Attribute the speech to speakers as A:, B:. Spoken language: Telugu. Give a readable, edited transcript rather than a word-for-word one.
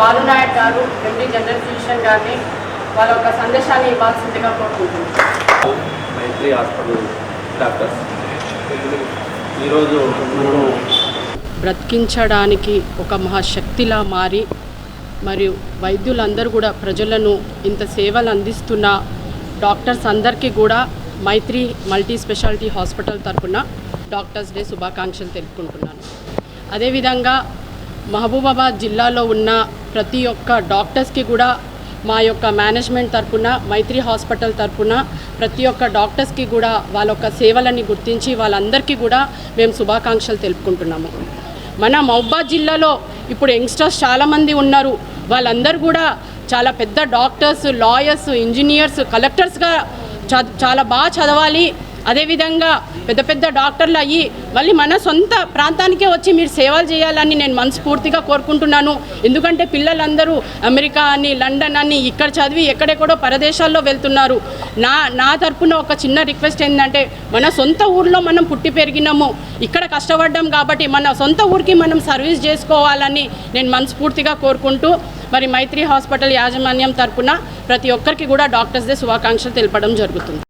A: బాలునాయక్ గారు ఎండి జనరల్ ఫిజిషియన్ గారిని వాళ్ళ ఒక సందేశాన్ని ఇవ్వాల్సిందిగా కోరుకుంటున్నాను.
B: మైత్రి హాస్పిటల్ డాక్టర్స్ ఈరోజు మనము
A: బ్రతికించడానికి ఒక మహాశక్తిలా మారి మరియు వైద్యులందరూ కూడా ప్రజలను ఇంత సేవలు అందిస్తున్న డాక్టర్స్ అందరికీ కూడా మైత్రి మల్టీ స్పెషాలిటీ హాస్పిటల్ తరఫున డాక్టర్స్ డే శుభాకాంక్షలు తెలుపుకుంటున్నాను. అదేవిధంగా మహబూబాబాద్ జిల్లాలో ఉన్న ప్రతి ఒక్క డాక్టర్స్కి కూడా మా యొక్క మేనేజ్మెంట్ తరఫున మైత్రి హాస్పిటల్ తరఫున ప్రతి ఒక్క డాక్టర్స్కి కూడా వాళ్ళ యొక్క సేవలని గుర్తించి వాళ్ళందరికీ కూడా మేము శుభాకాంక్షలు తెలుపుకుంటున్నాము. మన మహబూబాబాద్ జిల్లాలో ఇప్పుడు యంగ్స్టర్స్ చాలామంది ఉన్నారు. వాళ్ళందరూ కూడా చాలా పెద్ద డాక్టర్స్, లాయర్స్, ఇంజనీర్స్, కలెక్టర్స్గా చాలా బాగా చదవాలి. అదేవిధంగా పెద్ద పెద్ద డాక్టర్లు అయ్యి మళ్ళీ మన సొంత ప్రాంతానికే వచ్చి మీరు సేవలు చేయాలని నేను మనస్ఫూర్తిగా కోరుకుంటున్నాను. ఎందుకంటే పిల్లలందరూ అమెరికా అని, లండన్ అని ఇక్కడ చదివి ఎక్కడెక్కడో పరదేశాల్లో వెళ్తున్నారు. నా తరపున ఒక చిన్న రిక్వెస్ట్ ఏంటంటే మన సొంత ఊర్లో మనం పుట్టి పెరిగినాము, ఇక్కడ కష్టపడ్డాం కాబట్టి మన సొంత ఊరికి మనం సర్వీస్ చేసుకోవాలని నేను మనస్ఫూర్తిగా కోరుకుంటూ మరి మైత్రి హాస్పిటల్ యాజమాన్యం తరపున ప్రతి ఒక్కరికి కూడా డాక్టర్స్ డే శుభాకాంక్షలు తెలపడం జరుగుతుంది.